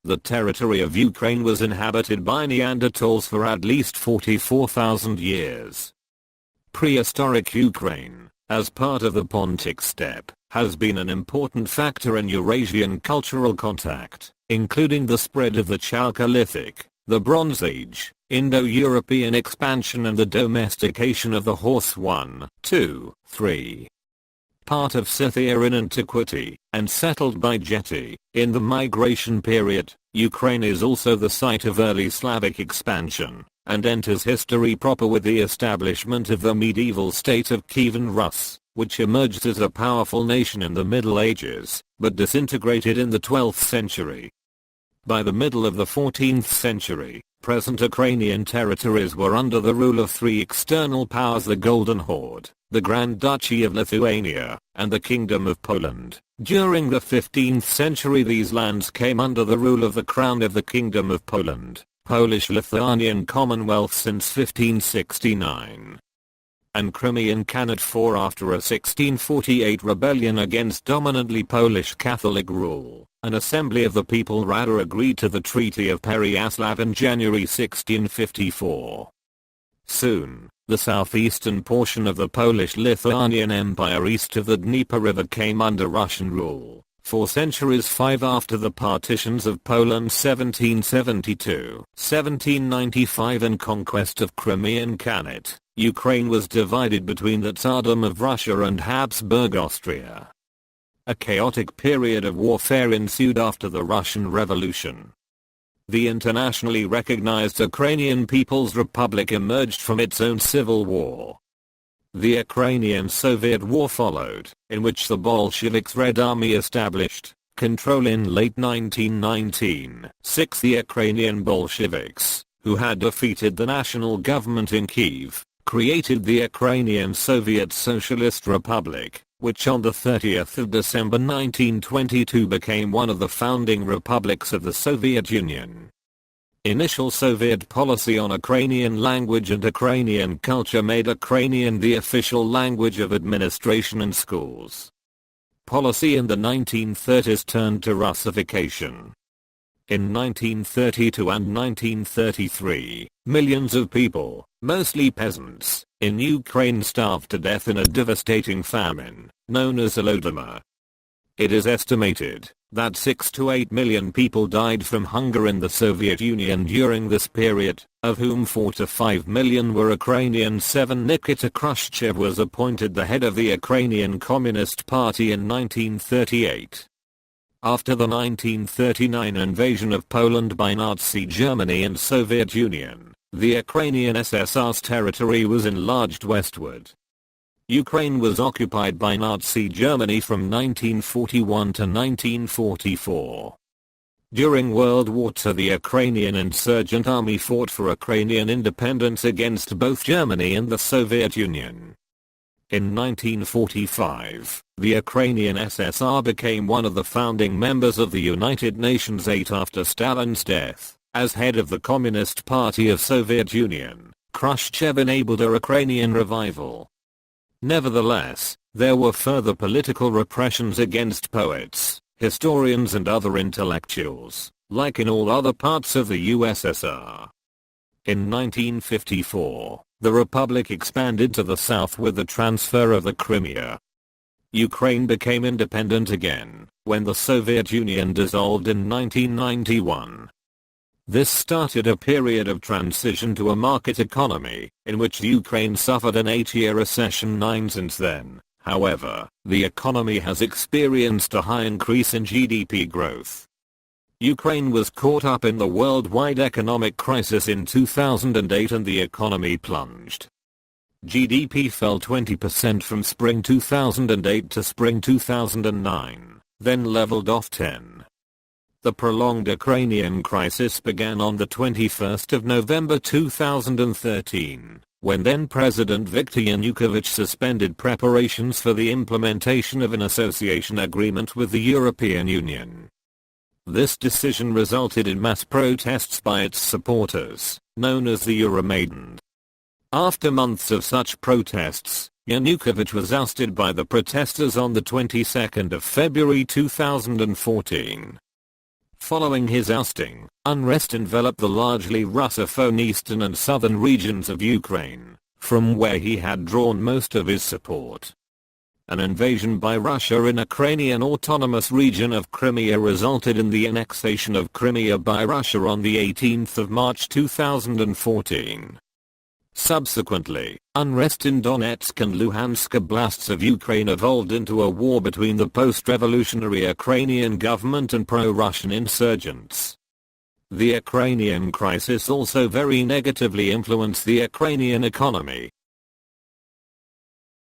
The territory of Ukraine was inhabited by Neanderthals for at least 44,000 years. Prehistoric Ukraine, as part of the Pontic steppe, has been an important factor in Eurasian cultural contact, including the spread of the Chalcolithic, the Bronze Age, Indo-European expansion and the domestication of the horse. 1, 2, 3. Part of Scythia in antiquity, and settled by Geti. In the migration period, Ukraine is also the site of early Slavic expansion, and enters history proper with the establishment of the medieval state of Kievan Rus, which emerged as a powerful nation in the Middle Ages, but disintegrated in the 12th century. By the middle of the 14th century, present Ukrainian territories were under the rule of three external powers: the Golden Horde, the Grand Duchy of Lithuania, and the Kingdom of Poland. During the 15th century these lands came under the rule of the Crown of the Kingdom of Poland, Polish-Lithuanian Commonwealth since 1569. And Crimean Khanate fought after a 1648 rebellion against dominantly Polish Catholic rule. An assembly of the people Rada agreed to the Treaty of Pereyaslav in January 1654. Soon, the southeastern portion of the Polish-Lithuanian Empire east of the Dnieper River came under Russian rule. 4 centuries 5 after the partitions of Poland 1772, 1795 and conquest of Crimean Khanate, Ukraine was divided between the Tsardom of Russia and Habsburg Austria. A chaotic period of warfare ensued after the Russian Revolution. The internationally recognized Ukrainian People's Republic emerged from its own civil war. The Ukrainian-Soviet War followed, in which the Bolsheviks' Red Army established control in late 1919. 6. The Ukrainian Bolsheviks, who had defeated the national government in Kiev, created the Ukrainian Soviet Socialist Republic, which on the 30th of December 1922 became one of the founding republics of the Soviet Union. Initial Soviet policy on Ukrainian language and Ukrainian culture made Ukrainian the official language of administration and schools. Policy in the 1930s turned to Russification. In 1932 and 1933, millions of people, mostly peasants, in Ukraine starved to death in a devastating famine, known as Holodomor. It is estimated that 6 to 8 million people died from hunger in the Soviet Union during this period, of whom 4 to 5 million were Ukrainian. 7. Nikita Khrushchev was appointed the head of the Ukrainian Communist Party in 1938. After the 1939 invasion of Poland by Nazi Germany and Soviet Union, the Ukrainian SSR's territory was enlarged westward. Ukraine was occupied by Nazi Germany from 1941 to 1944. During World War II, the Ukrainian insurgent army fought for Ukrainian independence against both Germany and the Soviet Union. In 1945, the Ukrainian SSR became one of the founding members of the United Nations 8 after Stalin's death. As head of the Communist Party of Soviet Union, Khrushchev enabled a Ukrainian revival. Nevertheless, there were further political repressions against poets, historians and other intellectuals, like in all other parts of the USSR. In 1954, the republic expanded to the south with the transfer of the Crimea. Ukraine became independent again, when the Soviet Union dissolved in 1991. This started a period of transition to a market economy, in which Ukraine suffered an 8-year recession. Since then, however, the economy has experienced a high increase in GDP growth. Ukraine was caught up in the worldwide economic crisis in 2008 and the economy plunged. GDP fell 20% from spring 2008 to spring 2009, then leveled off 10%. The prolonged Ukrainian crisis began on the 21st of November 2013, when then-President Viktor Yanukovych suspended preparations for the implementation of an association agreement with the European Union. This decision resulted in mass protests by its supporters, known as the Euromaidan. After months of such protests, Yanukovych was ousted by the protesters on the 22nd of February 2014. Following his ousting, unrest enveloped the largely Russophone eastern and southern regions of Ukraine, from where he had drawn most of his support. An invasion by Russia in Ukrainian autonomous region of Crimea resulted in the annexation of Crimea by Russia on the 18th of March 2014. Subsequently, unrest in Donetsk and Luhansk oblasts of Ukraine evolved into a war between the post-revolutionary Ukrainian government and pro-Russian insurgents. The Ukrainian crisis also very negatively influenced the Ukrainian economy,